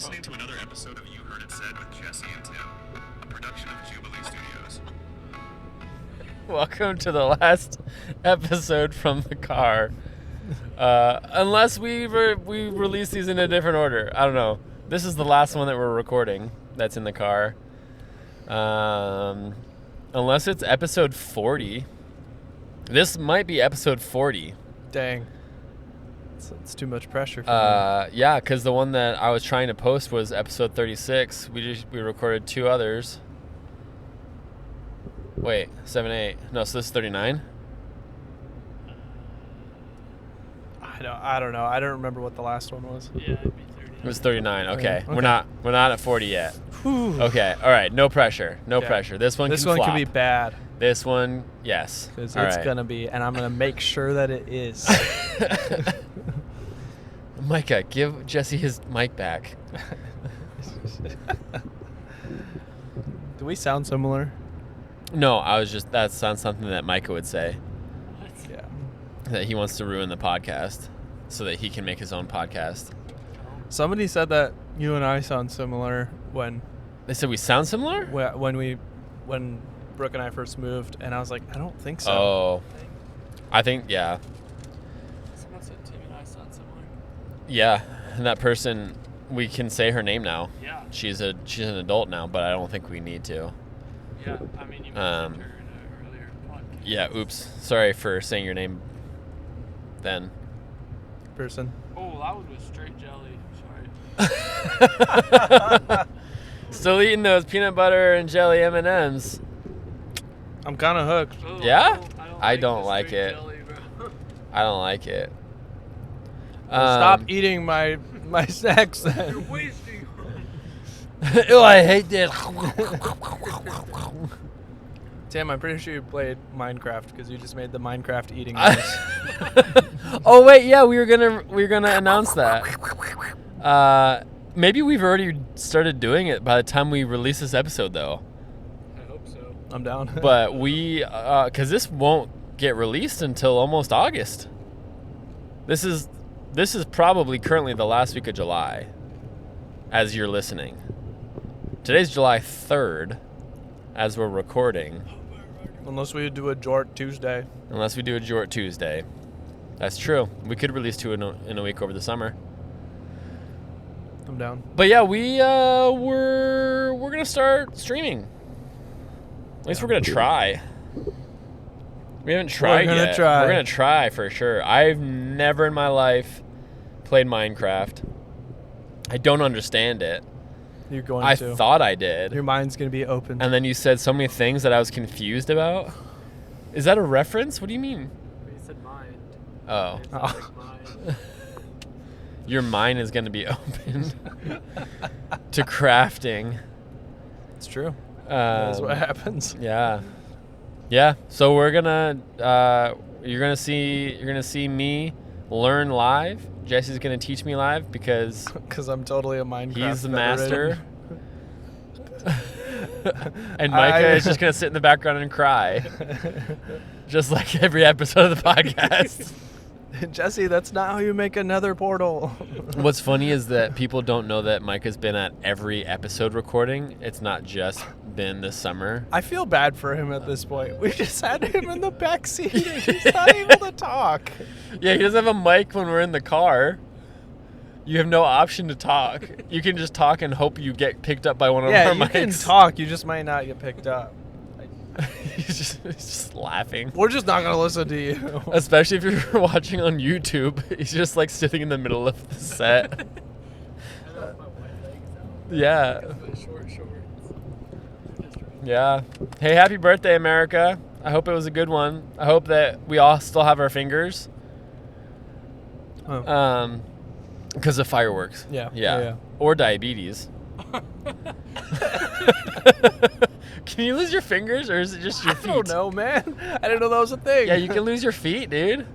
listening to another episode of You Heard It Said with Jesse and Tim, a production of Jubilee Studios. Welcome to the last episode from the car. Unless we release these in a different order. I don't know. This is the last one that we're recording that's in the car. Unless it's episode 40. This might be episode 40. Dang. It's too much pressure for me. Yeah, because the one that I was trying to post was episode 36. We recorded two others. Wait, 7, 8. No, so this is 39? I don't know. I don't remember what the last one was. Yeah, it'd be 39. It was 39. Okay. Okay. We're not at 40 yet. Whew. Okay. All right. No pressure. No Yeah. pressure. This one This can one flop. could be bad. This one, yes. Because All it's right. going to be, and I'm going to make sure that it is. Micah, give Jesse his mic back. Do we sound similar? No, that sounds something that Micah would say. What? Yeah. That he wants to ruin the podcast so that he can make his own podcast. Somebody said that you and I sound similar when They said we sound similar? when Brooke and I first moved, and I was like, I don't think so. Oh. I think, yeah. Someone said Tim and I sound similar. Yeah. And that person, we can say her name now. Yeah. She's an adult now, but I don't think we need to. Yeah. I mean, you mentioned her in an earlier podcast. Yeah, oops. Sorry for saying your name then. Person. Oh, that one was straight jelly. Sorry. Still eating those peanut butter and jelly M&Ms. I'm kind of hooked. Oh, Yeah? no, I the don't like straight it. Jelly, bro. I don't like it. Stop eating my snacks You're then. wasting. Ew, I hate this. Tim, I'm pretty sure you played Minecraft because you just made the Minecraft eating noise. Oh wait, yeah, we were gonna announce that. Maybe we've already started doing it by the time we release this episode, though. I hope so. I'm down. But because this won't get released until almost August. This is probably currently the last week of July, as you're listening. Today's July 3rd, as we're recording. Unless we do a Jort Tuesday. Unless we do a Jort Tuesday. That's true. We could release two in a week over the summer. I'm down. But yeah, we're gonna start streaming. At least we're gonna try. We haven't tried We're gonna yet. try. We're gonna try for sure. I've never in my life played Minecraft. I don't understand it. You're going I to. thought I did. Your mind's going to be open. And then you said so many things that I was confused about. Is that a reference? What do you mean? But you said mind. Oh. It sounds like mind. Your mind is going to be open to crafting. It's true. That's what Um, happens. Yeah. Yeah. So we're gonna you're gonna see me learn live. Jesse's gonna teach me live because Because I'm totally a Minecraft he's the veteran. master. And Micah is just gonna sit in the background and cry. Just like every episode of the podcast. Jesse, that's not how you make another portal. What's funny is that people don't know that Micah's been at every episode recording. It's not just been this summer. I feel bad for him at this point. We just had him in the back seat. And he's not able to talk. Yeah, he doesn't have a mic when we're in the car. You have no option to talk. You can just talk and hope you get picked up by one of Yeah, our you mics. can talk. You just might not get picked up. he's just laughing. We're just not going to listen to you. Especially if you're watching on YouTube. He's just like sitting in the middle of the set. I know if my white legs out. Yeah. My short shorts. That's right. Yeah. Hey, happy birthday, America. I hope it was a good one. I hope that we all still have our fingers. Oh. Because of fireworks. Yeah. Yeah. Or diabetes. Can you lose your fingers, or is it just your I feet? don't know, man. I didn't know that was a thing. Yeah, you can lose your feet, dude.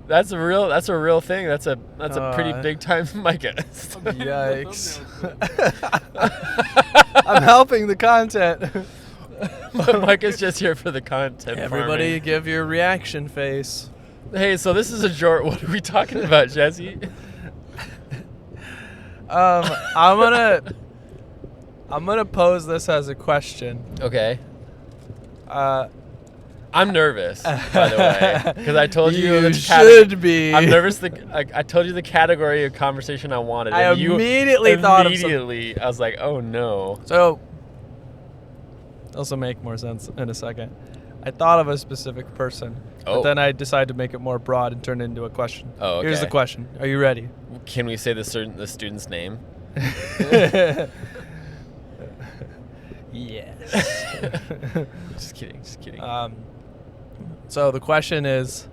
That's a real thing. That's a pretty big time Micah. Yikes. I'm helping the content. But Micah's just here for the content. Everybody farming. give your reaction face. Hey, so this is a Jort. What are we talking about, Jesse? I'm gonna pose this as a question. Okay. I'm nervous, by the way, because I told you You the should be. I'm nervous. I told you the category of conversation I wanted. I and you immediately thought of some- Immediately, I was like, oh no. So, this will make more sense in a second. I thought of a specific person, Oh. but then I decided to make it more broad and turn it into a question. Oh, Here's okay. the question. Are you ready? Can we say the student's name? Yes. Just kidding. Just kidding. So the question is,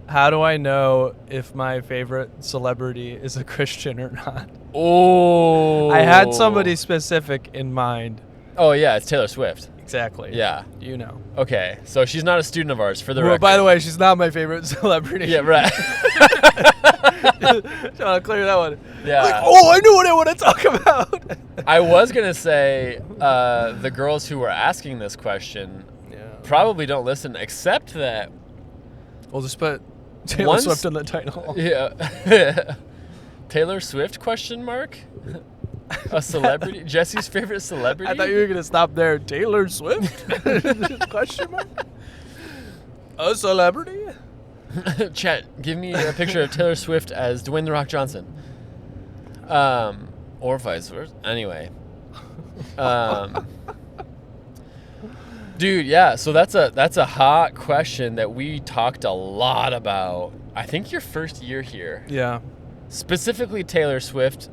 how do I know if my favorite celebrity is a Christian or not? Oh. I had somebody specific in mind. Oh yeah, it's Taylor Swift. Exactly. Yeah. You know. Okay, so she's not a student of ours, for the Well, record. by the way, she's not my favorite celebrity. Yeah, right. Just want to clear that one. Yeah. Like, oh, I knew what I want to talk about. I was gonna say the girls who were asking this question probably don't listen, except that We'll just put Taylor Once- Swift in the title. yeah, Taylor Swift question mark, a celebrity, Jesse's favorite celebrity. I thought you were gonna stop there. Taylor Swift? Question mark. A celebrity? Chat, give me a picture of Taylor Swift as Dwayne The Rock Johnson, or vice versa. Anyway, dude, yeah. So that's a hot question that we talked a lot about. I think your first year here, Yeah. specifically Taylor Swift,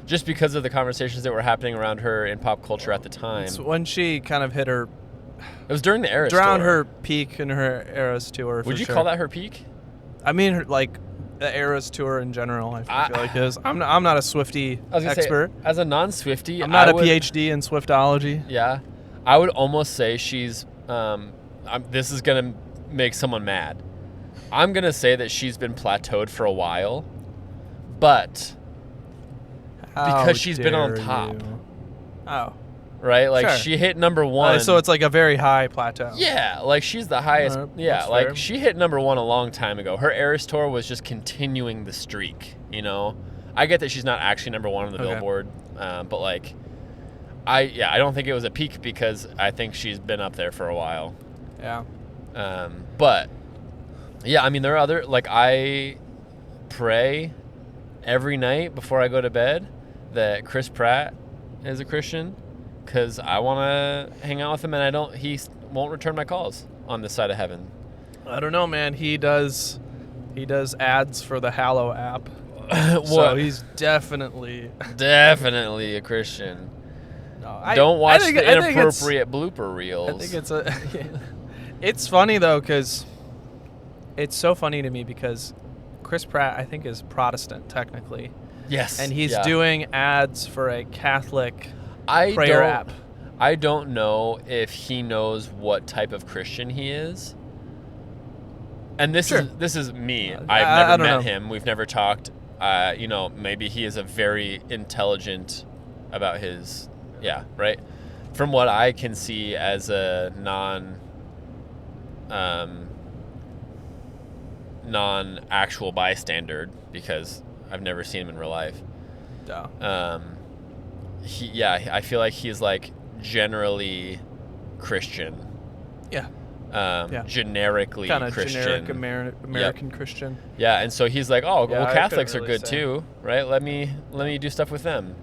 just because of the conversations that were happening around her in pop culture at the time. It's when she kind of hit her, It was during the Eras around tour. her peak in her Eras tour. Would you call that her peak? I mean, her, like the Eras tour in general. I I- feel like is. I'm not a Swiftie I was gonna expert. say, as a non-Swiftie, I'm not I a would- PhD in Swiftology. Yeah, I would almost say she's. This is gonna make someone mad. I'm gonna say that she's been plateaued for a while, but because she's been on dare top. you. Oh. right, like Sure. she hit number one. So it's like a very high plateau. yeah, like she's the highest. Alright, Yeah, that's like fair. she hit number one a long time ago. Her Eras tour was just continuing the streak. You know, I get that she's not actually number one on the Okay. Billboard, but like, I don't think it was a peak because I think she's been up there for a while. Yeah. But yeah, I mean, there are other, like, I pray every night before I go to bed that Chris Pratt is a Christian because I want to hang out with him, and he won't return my calls on this side of heaven. I don't know, man. He does ads for the Hallow app. So What? he's definitely Definitely a Christian. no, Don't watch I think the it's- inappropriate blooper reels. I think it's a. It's funny though, because it's so funny to me because Chris Pratt, I think, is Protestant technically, yes, and he's yeah. doing ads for a Catholic I prayer don't- app. I don't know if he knows what type of Christian he is. And this Sure. is me. I've I never don't met know. him. We've never talked. Maybe he is a very intelligent about his, right? From what I can see as a non-actual bystander, because I've never seen him in real life. Yeah. I feel like he's like generally Christian. Yeah. Yeah. Generically Kind of Christian. generic American Christian. Yeah, and so he's like, oh, Yeah, well, I Catholics couldn't are really good say. too, right? Let me do stuff with them,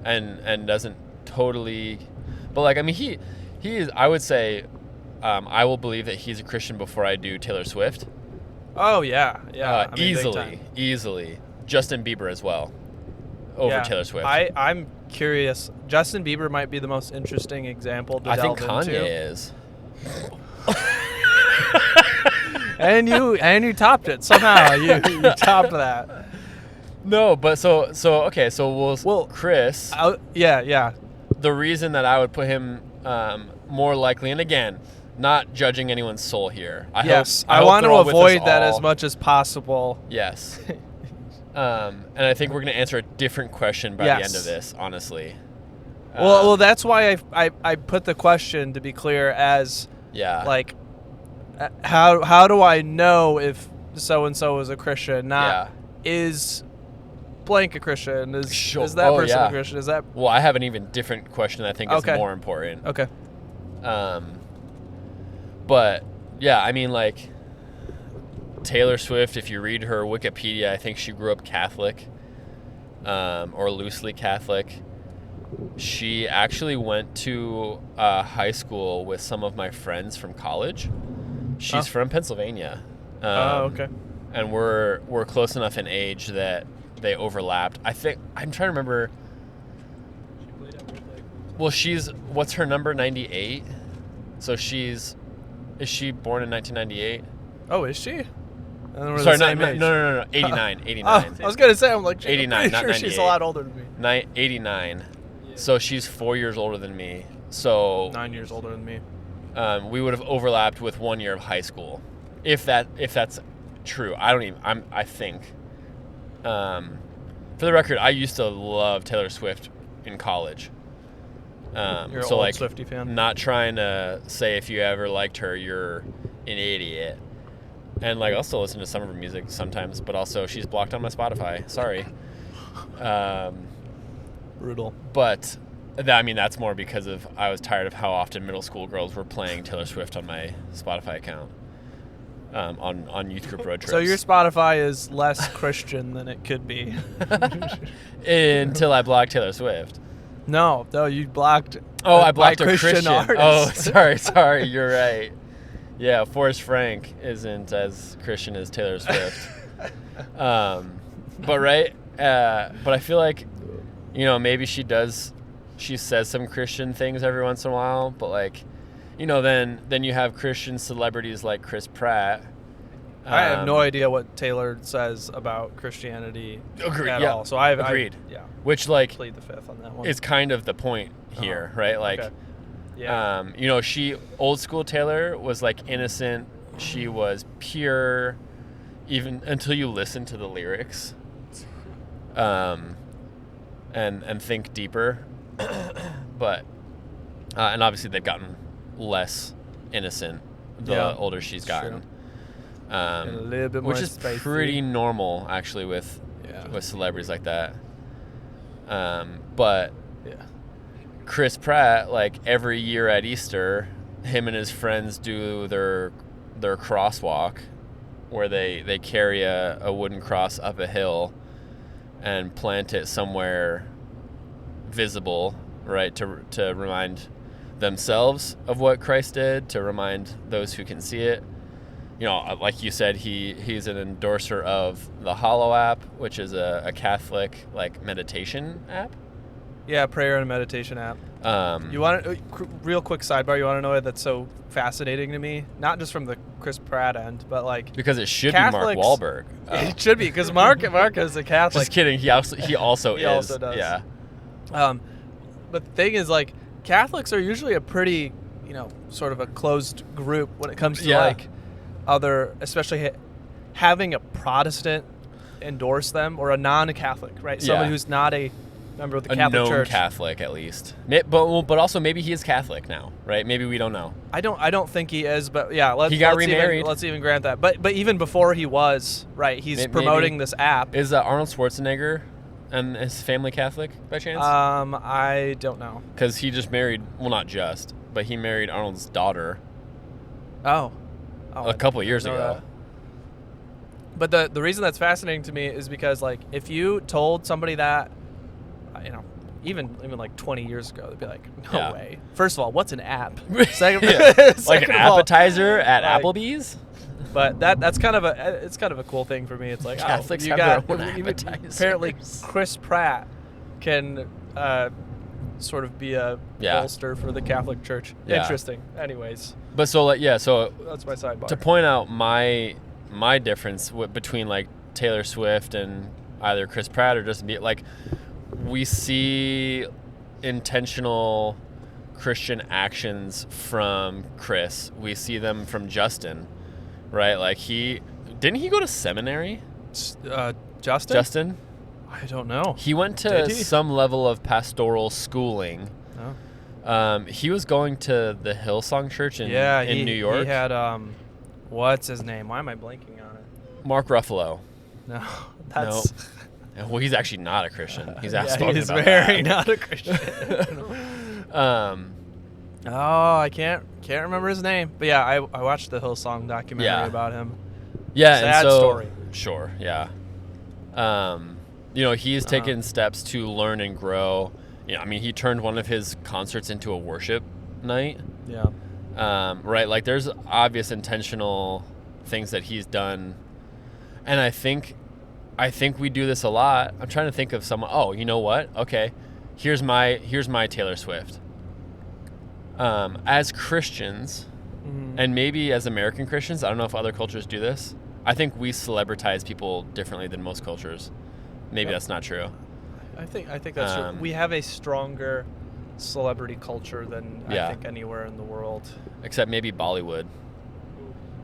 and doesn't totally, but like, I mean, he is. I would say, I will believe that he's a Christian before I do Taylor Swift. Oh yeah, yeah. I mean, big time. Easily. Justin Bieber as well, over Yeah. Taylor Swift. I'm curious. Justin Bieber might be the most interesting example to I think delve Kanye into. is. And you topped it somehow. you topped that. No, but so okay, so Well, Chris. Yeah. The reason that I would put him more likely, and again, not judging anyone's soul here. Yes, I I hope want they're to all with us avoid that all. as much as possible. Yes. And I think we're going to answer a different question by the end Yes. of this, honestly. Well, that's why I put the question, to be clear, as yeah. like, how do I know if so and so is a Christian? Not Yeah. is blank a Christian? Is that Oh, person yeah. a Christian? Is that Well, I have an even different question that I think is Okay. more important. okay? But yeah, I mean, like Taylor Swift, if you read her Wikipedia, I think she grew up Catholic, or loosely Catholic. She actually went to high school with some of my friends from college. She's from Pennsylvania. Okay. And we're close enough in age that they overlapped. I think I'm trying to remember. Well, what's her number? 98. So is she born in 1998? Oh, is she? And we're Sorry, the same age. no. 89. Oh, 89. I was gonna say, I'm like, 89, I'm not pretty sure she's a 98. lot older than me. 89. So she's 4 years older than me. So 9 years older than me. we would have overlapped with 1 year of high school, if that's true. I think. For the record, I used to love Taylor Swift in college. You're so an like, old Swiftie fan. not trying to say if you ever liked her, you're an idiot. And like, I'll still listen to some of her music sometimes, but also she's blocked on my Spotify. Sorry. Brutal. But that's more because I was tired of how often middle school girls were playing Taylor Swift on my Spotify account, on youth group road trips. So your Spotify is less Christian than it could be. Until I blocked Taylor Swift. No, you blocked. Oh, I blocked a Christian Christian. artists. Oh, sorry, you're right. Yeah, Forrest Frank isn't as Christian as Taylor Swift. But I feel like, maybe she says some Christian things every once in a while, but like, then you have Christian celebrities like Chris Pratt. I have no idea what Taylor says about Christianity at all. So agreed. Yeah, Which like plead the fifth on that one. is kind of the point here, right? Like, Okay. Yeah. Old school Taylor was like innocent. She was pure, even until you listen to the lyrics, and think deeper. But and obviously they've gotten less innocent the older she's gotten. A little bit more which is spicy. pretty normal actually with celebrities like that. But Yeah. Chris Pratt, like every year at Easter, him and his friends do their crosswalk, where they carry a wooden cross up a hill and plant it somewhere visible, right, to remind themselves of what Christ did, to remind those who can see it. Like you said, he's an endorser of the Hollow app, which is a Catholic like meditation app. Yeah, prayer and meditation app. You want real quick sidebar? You want to know why that's so fascinating to me? Not just from the Chris Pratt end, but like Because it should Catholics, be Mark Wahlberg. It should be because Mark is a Catholic. Just kidding. He also He is. also does. Yeah. But the thing is, like, Catholics are usually a pretty, sort of a closed group when it comes to like other, especially having a Protestant endorse them or a non-Catholic, right? Somebody who's not a member of the Catholic known Church. Catholic at least. But also maybe he is Catholic now, right? Maybe we don't know. I don't think he is, but yeah, He got remarried. Let's even grant that. But even before he was, right, he's Maybe. promoting this app. Is Arnold Schwarzenegger and his family Catholic by chance? I don't know. Because he just married, well, not just, but he married Arnold's daughter Oh, a couple of years I know ago. that. But the reason that's fascinating to me is because, like, if you told somebody that, even like 20 years ago, they'd be like, no way. First of all, what's an app? Second, Like second an of all, appetizer at like- Applebee's? But that's kind of a cool thing for me. It's like, Catholics you have got their own apparently appetizers. Chris Pratt can sort of be a bolster for the Catholic Church. Yeah. Interesting. Anyways, But so that's my sidebar. to point out my difference between like Taylor Swift and either Chris Pratt or Justin Bieber, like we see intentional Christian actions from Chris. We see them from Justin, right? Like didn't he go to seminary? Justin? Justin? I don't know. He went to Did he? some level of pastoral schooling. No. He was going to the Hillsong Church in New York. He had what's his name? Why am I blanking on it? Mark Ruffalo. No, that's Well, he's actually not a Christian. He's Yeah, outspoken he's about very that. not a Christian. Oh, I can't remember his name. But yeah, I watched the Hillsong documentary Yeah. about him. Yeah, Sad and so story. sure, yeah. He's taken steps to learn and grow. He turned one of his concerts into a worship night. Yeah. Right, like there's obvious intentional things that he's done, and I think we do this a lot. I'm trying to think of someone. Oh, you know what? Okay, here's my Taylor Swift. As Christians, and maybe as American Christians, I don't know if other cultures do this. I think we celebritize people differently than most cultures. Maybe that's not true. I think that's true. We have a stronger celebrity culture than I think anywhere in the world. Except maybe Bollywood.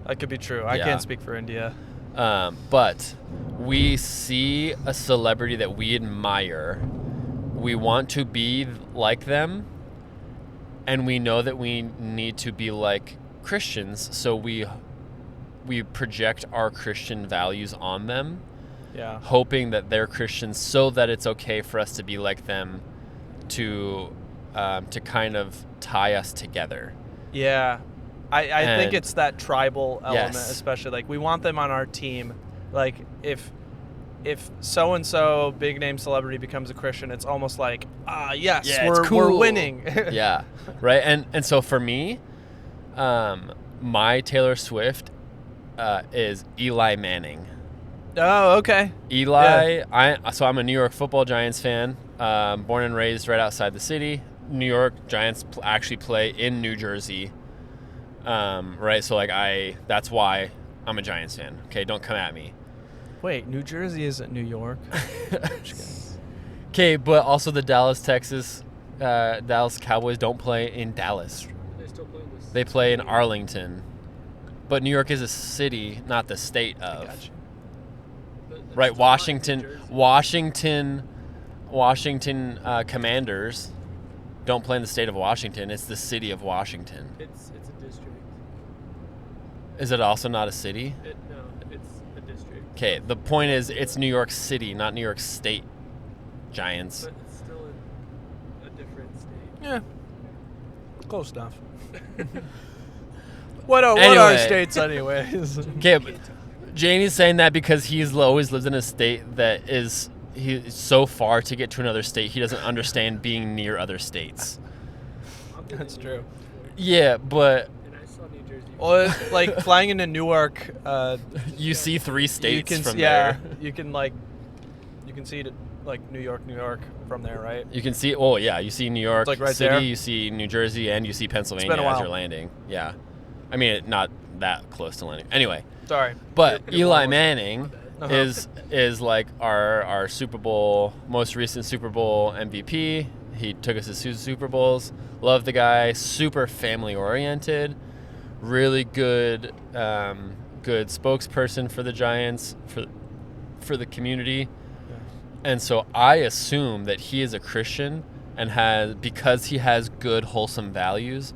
That could be true. I can't speak for India. But we see a celebrity that we admire. We want to be like them. And we know that we need to be like Christians. So we project our Christian values on them. Yeah. Hoping that they're Christians so that it's okay for us to be like them, to kind of tie us together. Yeah. I think it's that tribal element, Yes. especially. Like, we want them on our team. Like, if so-and-so big name celebrity becomes a Christian, it's almost like, yes, Yeah, we're it's cool. winning. Yeah, right. And so for me, my Taylor Swift is Eli Manning. Oh, okay. Eli, I'm a New York Football Giants fan, born and raised right outside the city. New York Giants actually play in New Jersey, right? So that's why I'm a Giants fan. Okay, don't come at me. Wait, New Jersey isn't New York. Okay, but also the Dallas Cowboys don't play in Dallas. They still play this. They play in Arlington. But New York is a city, not the state of. Gotcha. Right, Washington Commanders don't play in the state of Washington. It's the city of Washington. It's a district. Is it also not a city? No, it's a district. Okay, the point is it's New York City, not New York State Giants. But it's still in a different state. Yeah. Close enough. What are Anyway. states anyways? Okay, but Jamie's saying that because he's always lived in a state that he's so far to get to another state, he doesn't understand being near other states. That's true. Yeah, but And I saw New Jersey. Well, it's like flying into Newark, you see 3 states you can from yeah, there. you can see it like New York from there, right? You can see, you see New York It's like right City, there. you see New Jersey, and you see Pennsylvania It's been a as while. you're landing. Yeah. I mean, not that close to landing. Anyway, Sorry. but Good Eli one. Manning Uh-huh. is like our most recent Super Bowl MVP. He took us to 2 Super Bowls. Love the guy. Super family oriented. Really good spokesperson for the Giants, for the community. And so I assume that he is a Christian and because he has good, wholesome values.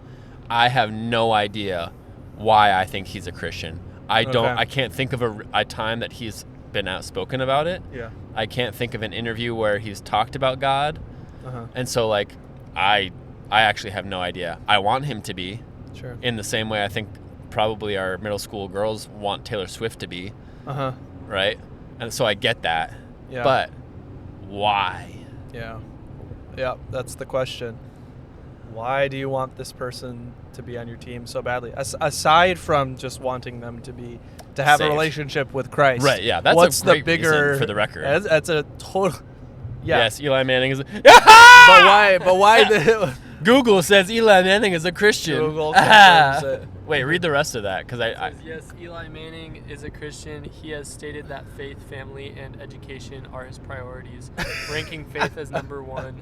I have no idea why I think he's a Christian. I can't think of a time that he's been outspoken about it. Yeah. I can't think of an interview where he's talked about God. Uh-huh. And so I actually have no idea. I want him to be, Sure. in the same way I think probably our middle school girls want Taylor Swift to be, Uh-huh. right? And so I get that. Yeah. But why? Yeah. Yeah, that's the question. Why do you want this person to be on your team so badly? Aside from just wanting them to have a Saved. relationship with Christ. Right, yeah, that's what's a great the bigger reason for the record. That's a total. Yeah. Yes, Eli Manning is. But why? But why? Google says Eli Manning is a Christian. Google confirms it. Wait, read the rest of that because I Yes, Eli Manning is a Christian. He has stated that faith, family, and education are his priorities, ranking faith as number 1.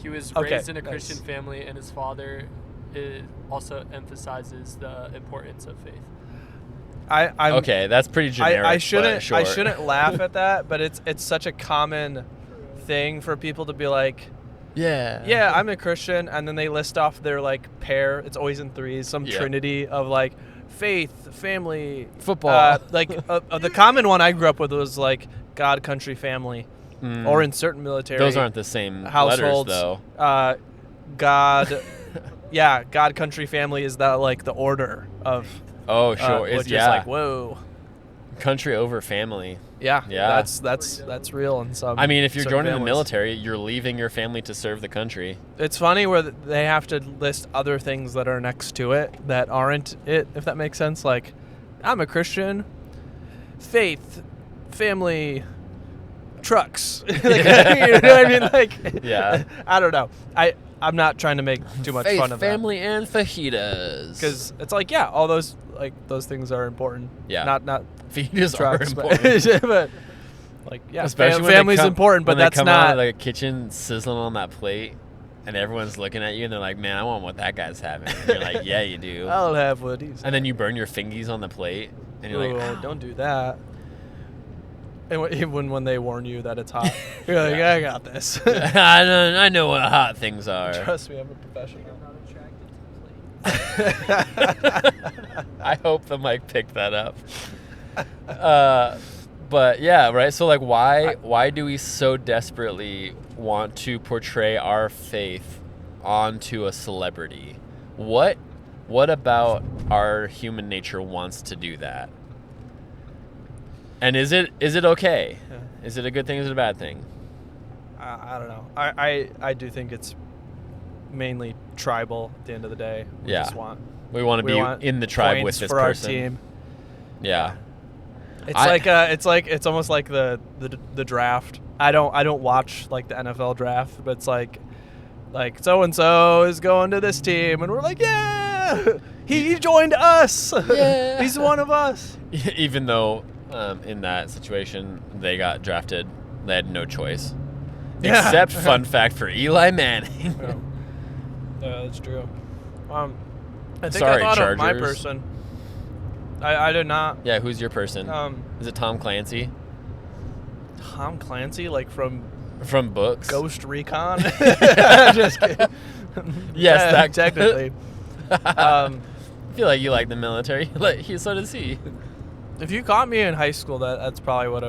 He was raised in a Christian family, and his father also emphasizes the importance of faith. I'm okay, that's pretty generic. I shouldn't but sure. I shouldn't laugh at that, but it's such a common thing for people to be like, yeah, I'm a Christian, and then they list off their pair. It's always in 3s, some trinity of faith, family, Football. the common one I grew up with was God, country, family. or in certain military Those aren't the same households, letters, though. God, God, country, family is that like the order of. Oh, sure. Which is like, whoa. Country over family. Yeah. Yeah. That's real in some. I mean, if you're certain joining the families. military, you're leaving your family to serve the country. It's funny where they have to list other things that are next to it that aren't it, if that makes sense. Like, I'm a Christian, faith, family, trucks. Like, you know what I mean? Like, Yeah. I don't know. I'm not trying to make too much Faith, fun of family, and fajitas. because it's like, yeah, all those things are important. Yeah. Not fajitas trucks, are important. but like, yeah, Especially when they family's come- important, but when they that's come out not. of the kitchen sizzling on that plate, and everyone's looking at you, and they're like, "Man, I want what that guy's having." And you're like, "Yeah, you do." I'll have what he's. And then you burn your fingies on the plate, and you're like, Oh, "Ow." don't do that. And even when they warn you that it's hot, you're like, Yeah. I got this. I know what hot things are. Trust me, I'm a professional. I hope the mic picked that up. But yeah, right. So like, why do we so desperately want to portray our faith onto a celebrity? What about our human nature wants to do that? And is it okay? Yeah. Is it a good thing? Is it a bad thing? I don't know. I do think it's mainly tribal at the end of the day. We Yeah. just want We want to be in the tribe with points this for person. our team. Yeah. It's almost like the draft. I don't watch like the NFL draft, but it's like so and so is going to this team, and we're like, yeah, he joined us. Yeah. He's one of us. Even though in that situation they got drafted, they had no choice. Yeah. Except, fun fact for Eli Manning. Yeah, that's true. I think Sorry, I thought of my Chargers. person. I did not. Yeah, who's your person? Is it Tom Clancy Tom Clancy, like from from books? Ghost Recon. Just kidding. Yes, Yeah, that technically. I feel like you like the military. So does he. If you caught me in high school, that's probably what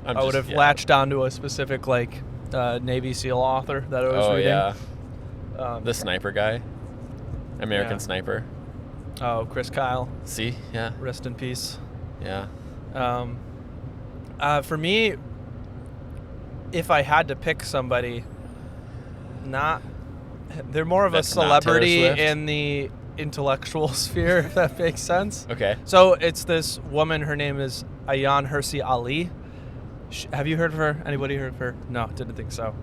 I would have latched onto a specific like Navy SEAL author that I was Oh reading. yeah, the sniper guy, American Yeah. Sniper. Oh, Chris Kyle, See, yeah, rest in peace. yeah. For me, if I had to pick somebody, they're more of That's a not Taylor celebrity Swift? in the intellectual sphere, if that makes sense. Okay. So it's this woman. Her name is Ayaan Hirsi Ali. Have you heard of her? Anybody heard of her? No, didn't think so.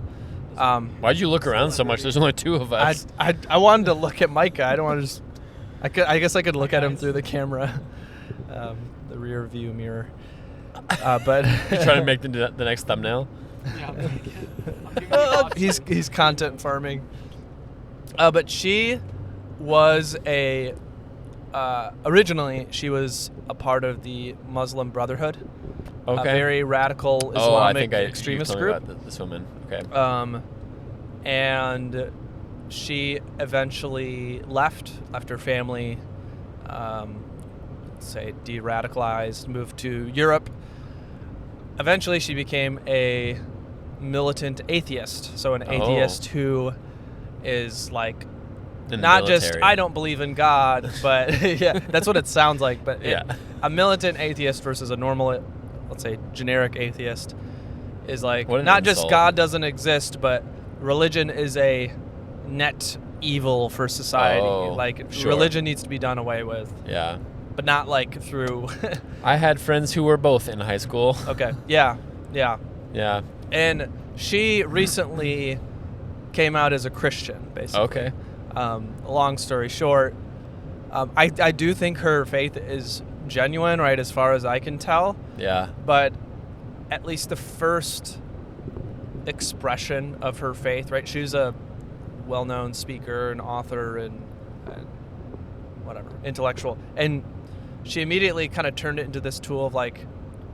Why'd you look around so much? There's only two of us. I wanted to look at Micah. I don't want to just. I guess I could look at him through the camera, the rear view mirror. But You trying to make the next thumbnail? Yeah, I'm giving you options. he's content farming. But she was originally she was a part of the Muslim Brotherhood, a Okay. very radical I Islamic think extremist you told me group. about this woman. Okay. And she eventually left her family, say de-radicalized, moved to Europe. Eventually she became a militant atheist. So an atheist who is like In the not just military. I don't believe in God, but yeah, that's what it sounds like. But Yeah. a militant atheist versus a normal, let's say, generic atheist is like What an not just insult. God doesn't exist, but religion is a net evil for society. Oh, like sure. religion needs to be done away with, Yeah. but not like through. I had friends who were both in high school. Okay. Yeah. Yeah. Yeah. And she recently came out as a Christian, basically. Okay. Long story short, I do think her faith is genuine, right, as far as I can tell. Yeah. But at least the first expression of her faith, right? She was a well-known speaker and author and whatever, intellectual. And she immediately kind of turned it into this tool of like,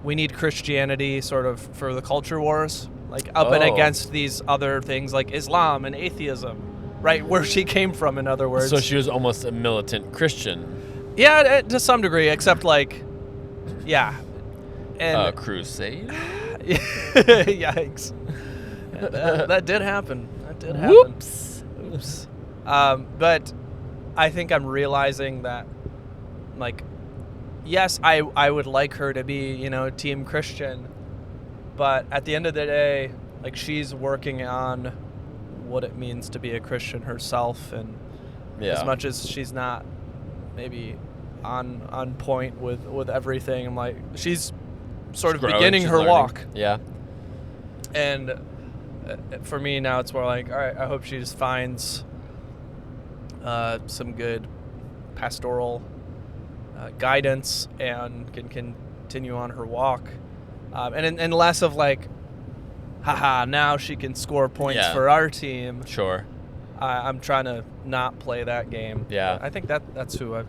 we need Christianity sort of for the culture wars, like up and Oh. against these other things like Islam and atheism, right? Where she came from, in other words. So she was almost a militant Christian. Yeah, to some degree, except like, yeah. And Crusade? yikes. That did happen. That did happen. Whoops. Oops. But I think I'm realizing that, like, yes, I would like her to be, Team Christian, but at the end of the day, like, she's working on what it means to be a Christian herself, and as much as she's not maybe on point with everything, I'm like, she's sort of beginning her walk. Yeah. And for me now, it's more like, all right, I hope she just finds some good pastoral guidance and can continue on her walk, and less of like, haha, now she can score points for our team. Sure. I'm trying to not play that game. Yeah. I think that's who I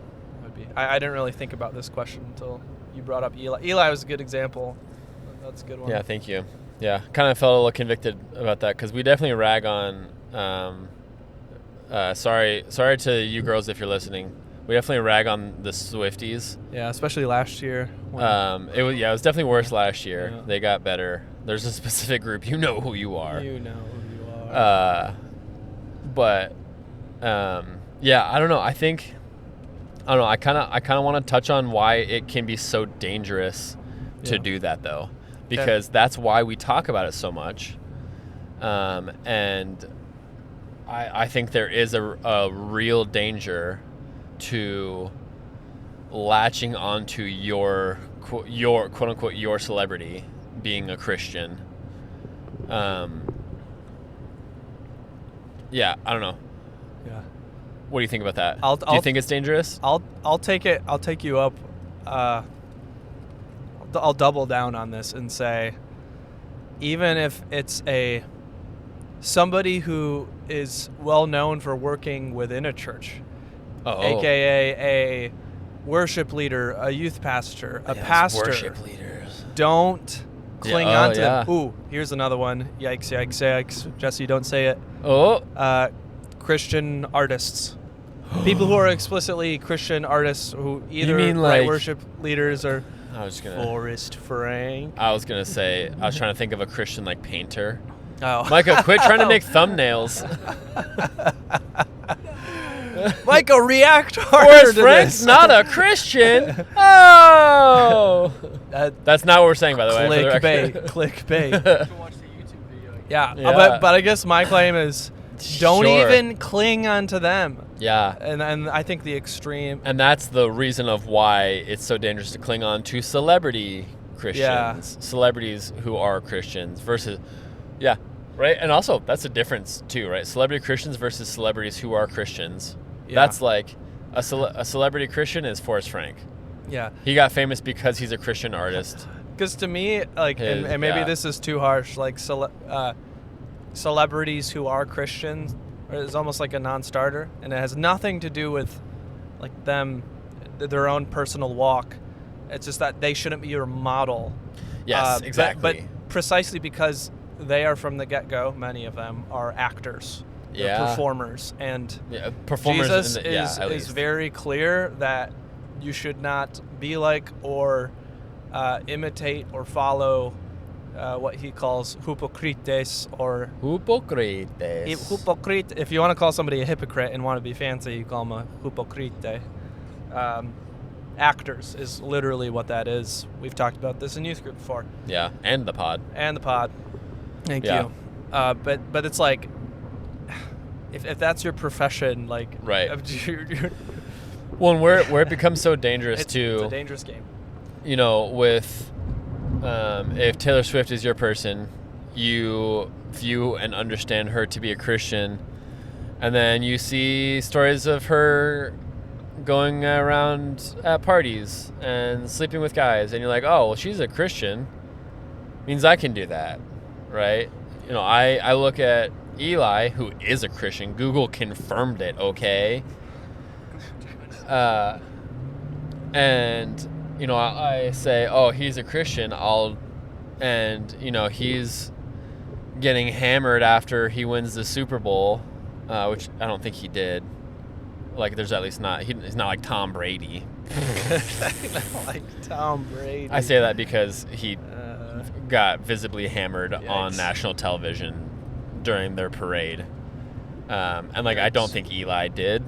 would be. I didn't really think about this question until you brought up Eli. Eli was a good example. That's a good one. Yeah, thank you. Yeah, kind of felt a little convicted about that because we definitely rag on. Sorry to you girls if you're listening. We definitely rag on the Swifties. Yeah, especially last year. It was definitely worse last year. Yeah. They got better. There's a specific group. You know who you are. You know who you are. But yeah, I don't know. I kind of want to touch on why it can be so dangerous to do that, though, because that's why we talk about it so much. And I think there is a real danger to latching onto your quote unquote your celebrity being a Christian. Yeah, I don't know. Yeah. What do you think about that? Do you think it's dangerous? I'll take it. I'll take you up. I'll double down on this and say, even if it's somebody who is well known for working within a church, aka a worship leader, a youth pastor, a pastor, worship leaders, don't cling on to them. Yeah. Ooh, here's another one. Yikes, yikes, yikes. Jesse, don't say it. Oh. Christian artists. People who are explicitly Christian artists who either mean write like- worship leaders or Forrest Frank. I was gonna say, I was trying to think of a Christian like painter. Oh. Micah, quit trying to make thumbnails. Micah, react harder Forrest to Frank's this. not a Christian. Oh. That's not what we're saying, by the way. for the record. Clickbait. You can watch the YouTube video. Yeah, Yeah. but I guess my claim is don't Sure. even cling onto them. Yeah. And I think the extreme. And that's the reason of why it's so dangerous to cling on to celebrity Christians, celebrities who are Christians versus, right? And also, that's a difference too, right? Celebrity Christians versus celebrities who are Christians. Yeah. That's like a celebrity Christian is Forrest Frank. Yeah. He got famous because he's a Christian artist. Because to me, like, and maybe this is too harsh, like celebrities who are Christians is almost like a non-starter, and it has nothing to do with like their own personal walk. It's just that they shouldn't be your model. Yes, exactly. But precisely because they are from the get-go, many of them are actors, they're performers, and performers Jesus is very clear that you should not be like or imitate or follow what he calls hypocrites or hypocrites. hypocrite. If you want to call somebody a hypocrite and want to be fancy, you call them a hypocrite. Actors is literally what that is. We've talked about this in youth group before. Yeah, and the pod. Thank you. But it's like, if that's your profession, like, right. you're Well, and where it becomes so dangerous too. It's a dangerous game. With if Taylor Swift is your person, you view and understand her to be a Christian, and then you see stories of her going around at parties and sleeping with guys, and you're like, oh, well, she's a Christian, means I can do that, right? I look at Eli, who is a Christian. Google confirmed it, okay? And I say, oh, he's a Christian. He's getting hammered after he wins the Super Bowl, which I don't think he did. Like, there's at least not. He's not like Tom Brady. Not like Tom Brady. I say that because he got visibly hammered Yikes. on national television during their parade. And like, I don't think Eli did,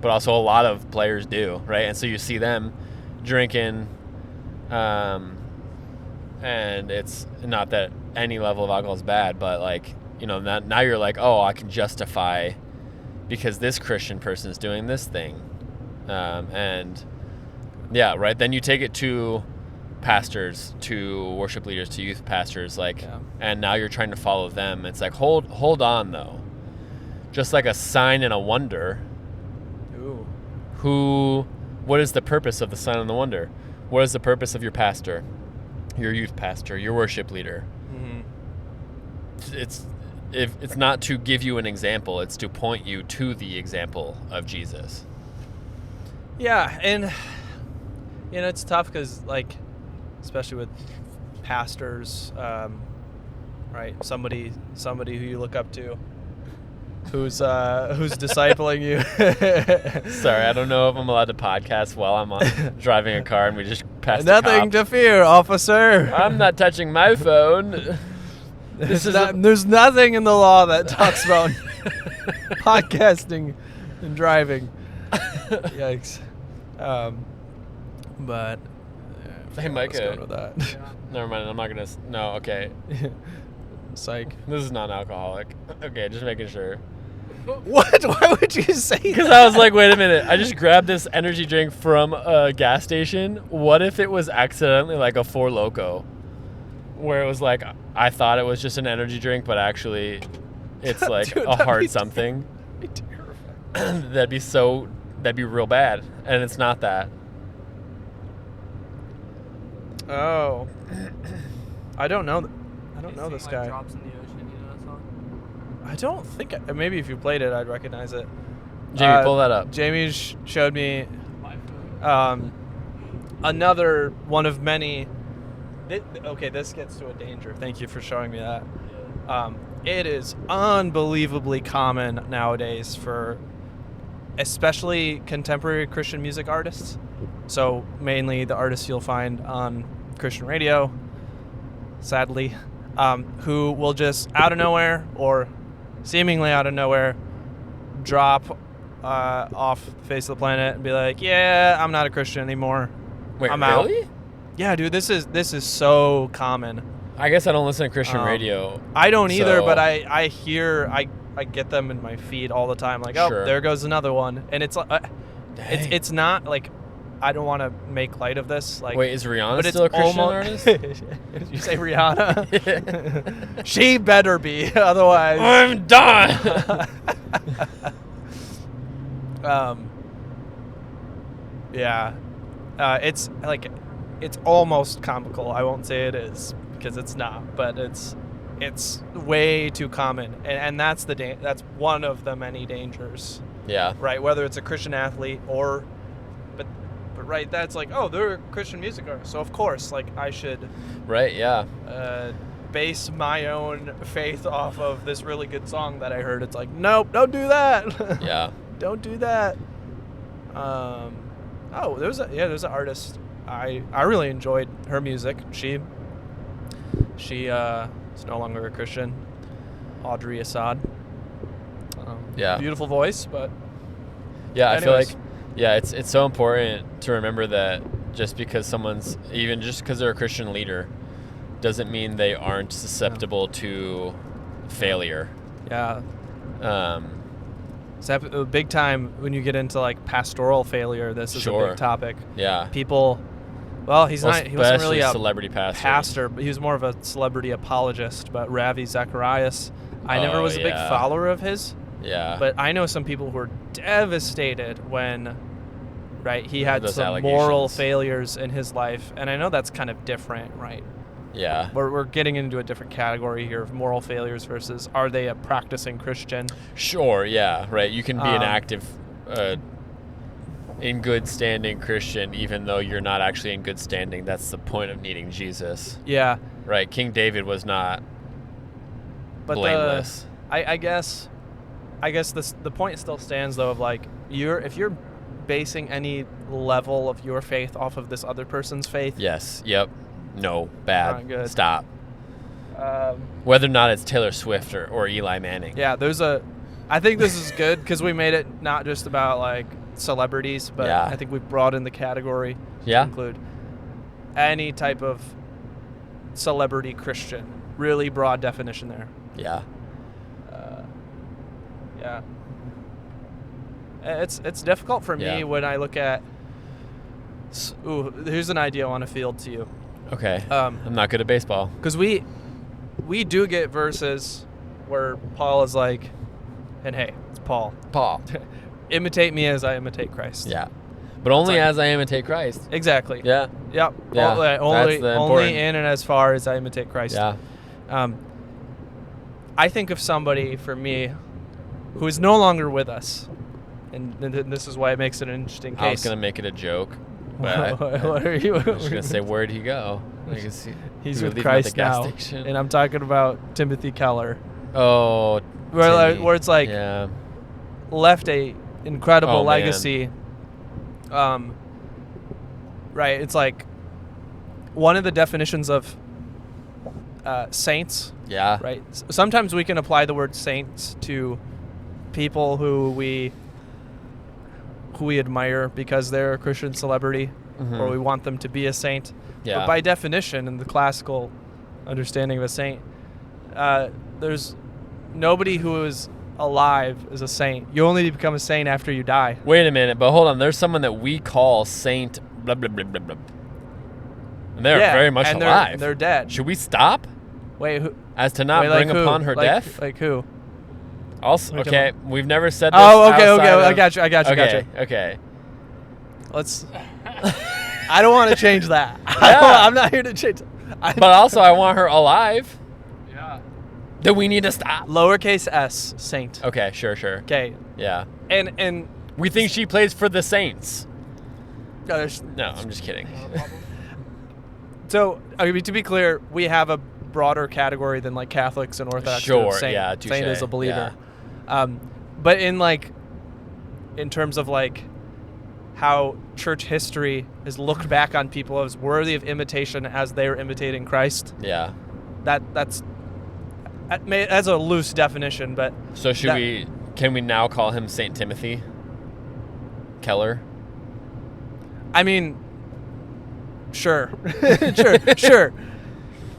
but also a lot of players do, right? And so you see them drinking, and it's not that any level of alcohol is bad, but like, you know, now you're like, oh, I can justify because this Christian person is doing this thing. And yeah, right. Then you take it to pastors, to worship leaders, to youth pastors, like, and now you're trying to follow them. It's like, hold on though. Just like a sign and a wonder. Ooh. What is the purpose of the sign and the wonder? What is the purpose of your pastor, your youth pastor, your worship leader? Mm-hmm. It's not to give you an example, it's to point you to the example of Jesus. Yeah, and you know, it's tough because, like, especially with pastors, right? Somebody who you look up to, who's discipling you. Sorry, I don't know if I'm allowed to podcast while I'm driving a car and we just passed. Nothing to fear, officer. I'm not touching my phone. There's nothing in the law that talks about podcasting and driving. Yikes. But hey, Micah. With that. Yeah. Never mind. I'm not gonna. No. Okay. Psych. This is non-alcoholic. Okay, just making sure. What? Why would you say that? Because I was like, wait a minute. I just grabbed this energy drink from a gas station. What if it was accidentally like a Four Loko? Where it was like, I thought it was just an energy drink, but actually it's like Dude, a hard something. That'd be real bad. And it's not that. Oh. I don't know. I don't know this guy. Drops in the Ocean, you know that song? I don't think. Maybe if you played it, I'd recognize it. Jamie, pull that up. Jamie showed me another one of many. Okay, this gets to a danger. Thank you for showing me that. It is unbelievably common nowadays for especially contemporary Christian music artists. So mainly the artists you'll find on Christian radio, sadly, who will just out of nowhere or seemingly out of nowhere drop off the face of the planet and be like, yeah, I'm not a Christian anymore. Wait, I'm really? out. Yeah, dude, this is so common. I guess I don't listen to Christian radio. I don't either, so- but I get them in my feed all the time. Like, oh, Sure. there goes another one, and it's like, it's not like, I don't want to make light of this. Like, Wait, is Rihanna but still a it's Christian almost, artist? Did you say Rihanna? She better be, otherwise. I'm done. Yeah, it's like, it's almost comical. I won't say it is because it's not, but it's way too common, and that's that's one of the many dangers. Yeah. Right, whether it's a Christian athlete or, but right, that's like, oh, they're a Christian music artist, so of course, like, I should, Right. Yeah. base my own faith off of this really good song that I heard. It's like, nope, don't do that. Yeah. Don't do that. Oh, there's an artist. I really enjoyed her music. She is no longer a Christian. Audrey Assad. Yeah. Beautiful voice, but Yeah, I feel anyways. like, yeah, it's so important to remember that just because someone's, even just because they're a Christian leader, doesn't mean they aren't susceptible to failure. Yeah. It's big time when you get into like pastoral failure. This is Sure. a big topic. Yeah. People, well, he wasn't really Especially a celebrity pastors. pastor, but he was more of a celebrity apologist. But Ravi Zacharias, I never was a big yeah. follower of his. Yeah. But I know some people who were devastated when, right, he had Those some moral allegations. failures in his life. And I know that's kind of different, right? Yeah. We're getting into a different category here of moral failures versus are they a practicing Christian? Sure, yeah, right. You can be an Um, active, in good standing Christian, even though you're not actually in good standing. That's the point of needing Jesus, Yeah. right? King David was not But blameless. I guess the point still stands though of like if you're basing any level of your faith off of this other person's faith, Yes. Yep. No. Not Bad. good. Stop. Whether or not it's Taylor Swift or Eli Manning. Yeah, I think this is good because we made it not just about like celebrities, but Yeah. I think we've broadened the category Yeah. to include any type of celebrity Christian. Really broad definition there. Yeah. Yeah. It's difficult for me Yeah. when I look at. Here's an idea I want to field to you. Okay. I'm not good at baseball. Because we do get verses where Paul is like, and hey, it's Paul. Paul. Imitate me as I imitate Christ. Yeah. But only like- as I imitate Christ. Exactly. Yeah. Yep. Yeah, Only that's the important- in and as far as I imitate Christ. Yeah. I think of somebody for me who is no longer with us, and this is why it makes it an interesting case. I was gonna make it a joke, but What are you? I was gonna say, where'd he go? I can see He's we with leave him at the Christ gas now, station. and I'm talking about Timothy Keller, Oh. where Timmy. it's like Yeah. left a incredible Oh, man. legacy. Right. It's like one of the definitions of saints. Yeah. Right. Sometimes we can apply the word saints to people who we admire because they're a Christian celebrity, Mhm. or we want them to be a saint. Yeah. But by definition, in the classical understanding of a saint, there's nobody who is alive is a saint. You only become a saint after you die. Wait a minute, but hold on. There's someone that we call Saint blah blah blah blah blah. And they're Yeah, very much and alive. They're dead. Should we stop Wait, who? as to not wait, like bring who? upon her Like- death? Like who? Also, Like okay, we've never said this. Oh, okay, outside of- I got you. Okay, okay. Let's. I don't want to change that. Yeah. I'm not here to change. But also, I want her alive. Yeah. Then we need to stop. Lowercase s, saint. Okay, sure. Okay, Yeah. and We think she plays for the Saints. there's- No, I'm just kidding. so I mean, to be clear, we have a broader category than like Catholics and Orthodox. Sure, Saint. yeah, Saint is touche, a believer. But in terms of like how church history has looked back on people as worthy of imitation as they're imitating Christ, Yeah. that's a loose definition, but So can we now call him Saint Timothy Keller? I mean, sure, sure.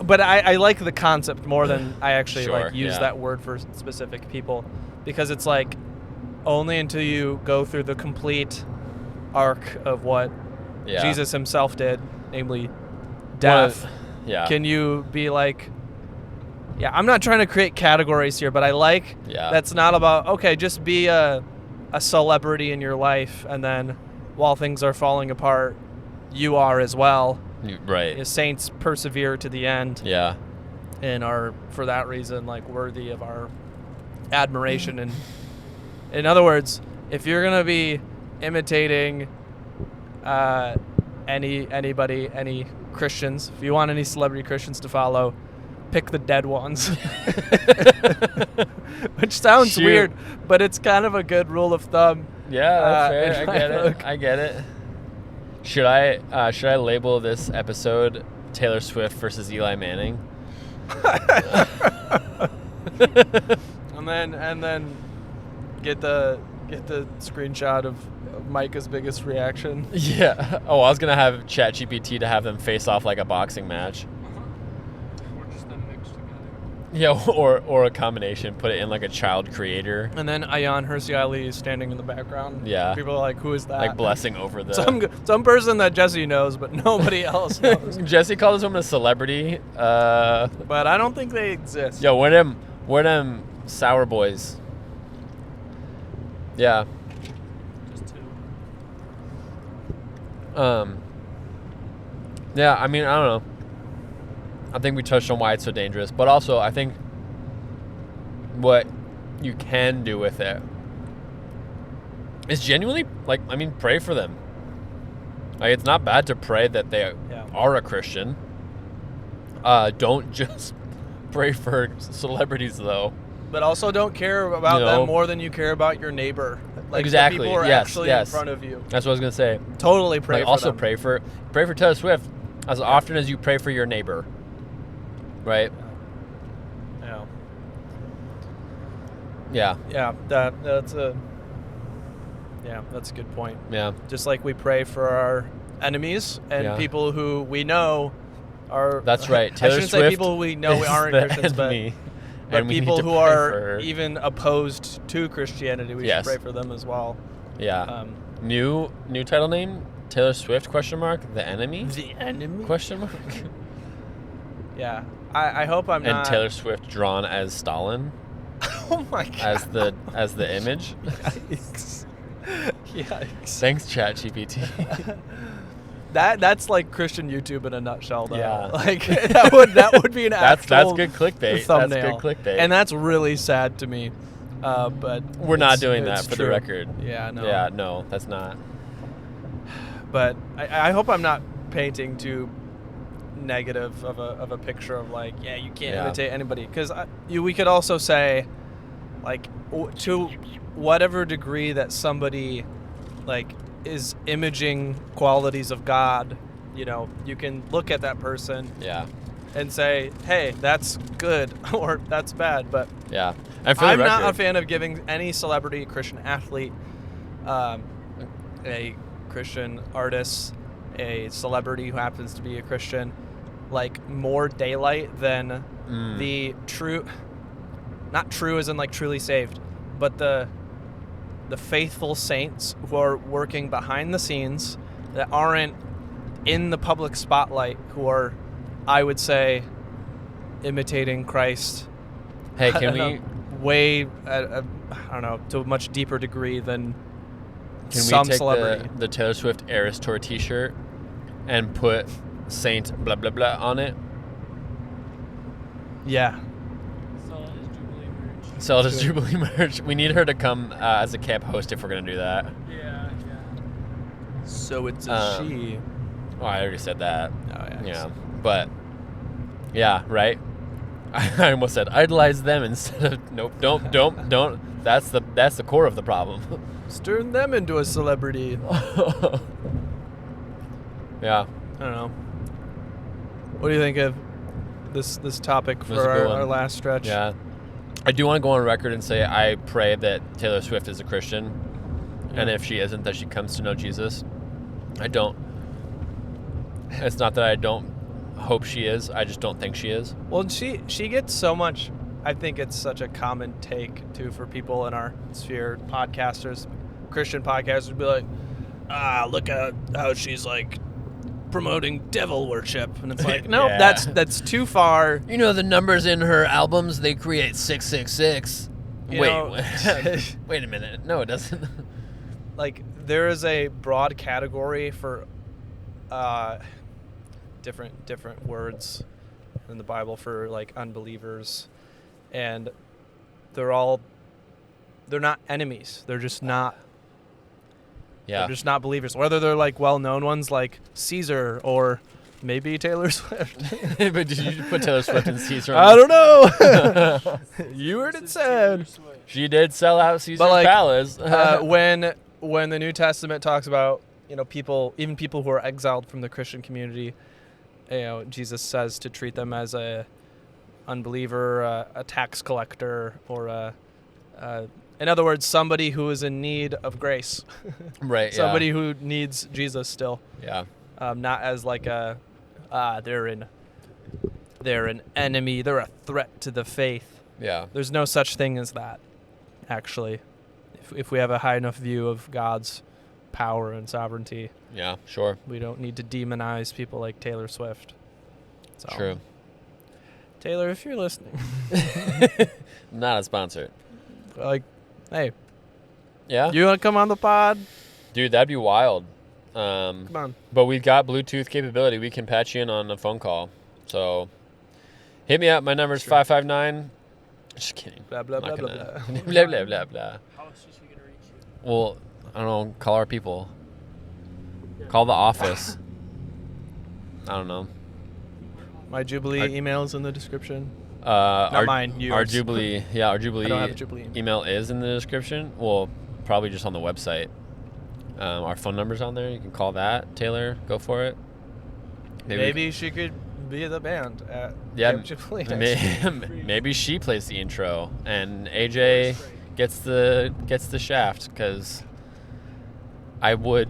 But I like the concept more than I actually Sure, use yeah. that word for specific people, because it's like only until you go through the complete arc of what Yeah. Jesus himself did, namely One death, of- Yeah. can you be like, yeah, I'm not trying to create categories here, but I like Yeah. that's not about, okay, just be a celebrity in your life, and then while things are falling apart, you are as well. Right. Saints persevere to the end Yeah. and are, for that reason, like worthy of our admiration. And in other words, if you're gonna be imitating anybody, any Christians, if you want any celebrity Christians to follow, pick the dead ones. Which sounds Shoot. weird, but it's kind of a good rule of thumb. Yeah, that's fair. in I my get it. book. I get it. Should I label this episode Taylor Swift versus Eli Manning? And then get the screenshot of Micah's biggest reaction. Yeah. Oh, I was gonna have ChatGPT to have them face off like a boxing match. Or just them mixed together. Yeah, or a combination. Put it in like a child creator, And then Ayan Hirsi Ali is standing in the background. Yeah. People are like, who is that? like blessing over the. Some person that Jesse knows, but nobody else knows. Jesse called this woman a celebrity. But I don't think they exist. Yo, where them sour boys? Yeah. Just two. Yeah, I mean, I don't know. I think we touched on why it's so dangerous, but also I think what you can do with it is genuinely, like, I mean, pray for them. Like, it's not bad to pray that they are a Christian. Don't just pray for celebrities, though. But also don't care about You know? them more than you care about your neighbor. Like Exactly, The people who are yes, actually yes. in front of you. That's what I was gonna say. Totally pray Like, for also them. pray for Taylor Swift as often as you pray for your neighbor. Right? Yeah. Yeah, that's a good point. Yeah. Just like we pray for our enemies and Yeah. people who we know are. That's right. I Taylor shouldn't say Swift people who we know is aren't the Christians, enemy, but and we need people to who pray are for her. even opposed to Christianity. We Yes. should pray for them as well. Yeah. New title name: Taylor Swift ? The enemy ? The enemy. Question mark. Yeah, I hope I'm And not. Taylor Swift drawn as Stalin Oh my god. as the image. Yikes. Yikes. Thanks, ChatGPT. That's like Christian YouTube in a nutshell, though. Yeah. Like that would be an that's actual good clickbait. thumbnail. That's good clickbait. And that's really sad to me. But we're not it's- doing that it's for true. the record. Yeah, no. Yeah, no, that's not. But I hope I'm not painting too negative of a picture of like, yeah, you can't imitate anybody, because we could also say, like, to whatever degree that somebody like is imaging qualities of God, you can look at that person Yeah. and say, hey, that's good or that's bad. But Yeah. And for the I'm record, not a fan of giving any celebrity, Christian athlete, a Christian artist, a celebrity who happens to be a Christian, like more daylight than the true, not true as in like truly saved, but the faithful saints who are working behind the scenes that aren't in the public spotlight, who are, I would say, imitating Christ. hey, can we way I don't know, to a much deeper degree than Can some we take celebrity. the Taylor Swift Eras Tour T-shirt and put Saint blah blah blah on it? Yeah. Sell it as Jubilee merch. Sell it as Jubilee merch. We need her to come as a camp host if we're gonna do that. Yeah. So it's a she. Oh, I already said that. Oh, yeah. Yeah, but yeah, right. I almost said idolize them instead of nope. Don't. That's the core of the problem. Let's turn them into a celebrity. Yeah. I don't know. What do you think of this topic was a for good our one. last stretch? Yeah. I do want to go on record and say I pray that Taylor Swift is a Christian, and if she isn't, that she comes to know Jesus. I don't. It's not that I don't hope she is. I just don't think she is. Well, she gets so much. I think it's such a common take too for people in our sphere, podcasters, Christian podcasters, be like, look at how she's like promoting devil worship, and it's like, no, Yeah. that's too far. You know the numbers in her albums, they create 666. You Wait, know- wait a minute. No, it doesn't. Like, there is a broad category for different words in the Bible for like unbelievers, and they're not enemies. They're just not. Yeah. They're just not believers. Whether they're like well-known ones like Caesar or maybe Taylor Swift. But did you put Taylor Swift in Caesar? I don't know. You heard it said. She did sell out Caesar's like, Palace. When the New Testament talks about, people, even people who are exiled from the Christian community, Jesus says to treat them as a unbeliever, a tax collector, or in other words, somebody who is in need of grace. Right. Somebody who needs Jesus still. Yeah. Not as like they're an enemy, they're a threat to the faith. Yeah. There's no such thing as that, actually. If we have a high enough view of God's power and sovereignty, Yeah. Sure. we don't need to demonize people like Taylor Swift. So, True. Taylor, if you're listening, Not a sponsor. like, hey, Yeah. you want to come on the pod? Dude, that'd be wild. Come on. But we've got Bluetooth capability. We can patch you in on a phone call. So hit me up. My number's 559. Just kidding. Blah, blah, I'm not blah, blah, gonna- blah. blah, blah, blah, blah. How is she gonna reach you? Well, I don't know. Call our people. Call the office. I don't know. My Jubilee Our- email is in the description. Our, mine, Our yours. Jubilee. Yeah, our Jubilee. I don't have a Jubilee email is in the description. Well, probably just on the website. Our phone number's on there. You can call that. Taylor, go for it. Maybe she could be the band at Yeah, Camp Jubilee next year. maybe she plays the intro, and AJ gets the shaft, because I would.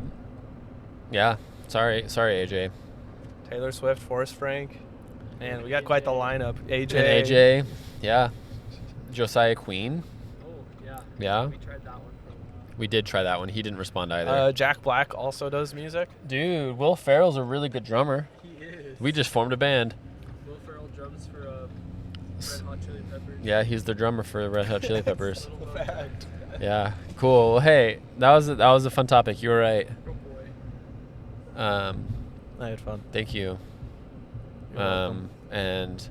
Yeah, sorry, AJ. Taylor Swift, Forrest Frank. Man, we got quite the lineup. AJ. And AJ, yeah. Josiah Queen. Oh, yeah. Yeah. We tried that one. We did try that one. He didn't respond either. Jack Black also does music. Dude, Will Ferrell's a really good drummer. He is. We just formed a band. Will Ferrell drums for Red Hot Chili Peppers. Yeah, he's the drummer for Red Hot Chili Peppers. Little Fact. Yeah, cool. Well, hey, that was a fun topic. You were right. Good boy. I had fun. Thank you. You're welcome. And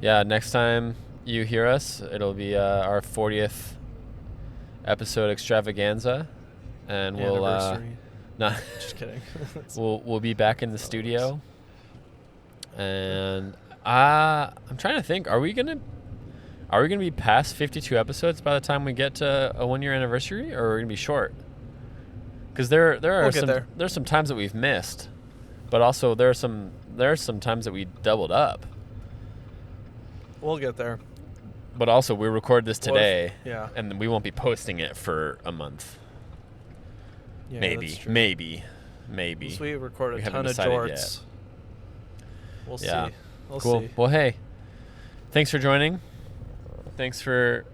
yeah, next time you hear us, it'll be our 40th episode extravaganza, and we'll Anniversary. not Just kidding. we'll be back in the studio. And I'm trying to think, are we gonna be past 52 episodes by the time we get to a 1 year anniversary, or are we gonna be short? Because there's some times that we've missed, but also there are some times that we doubled up. We'll get there. But also we record this today, Yeah. and we won't be posting it for a month. Yeah, maybe. that's true. Maybe. Once we record We a haven't ton of decided jorts. yet. We'll Yeah. see. We'll Cool. see. Well, hey, thanks for joining. Thanks for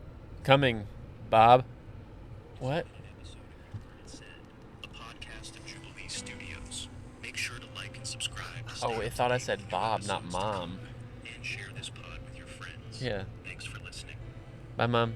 coming, Bob. What? A podcast of Jubilee Studios. Make sure to like and subscribe. to Oh, I stay thought I up to said date with Bob, episodes not to Mom. come, and share this pod with your friends. Yeah. Thanks for listening. Bye, Mom.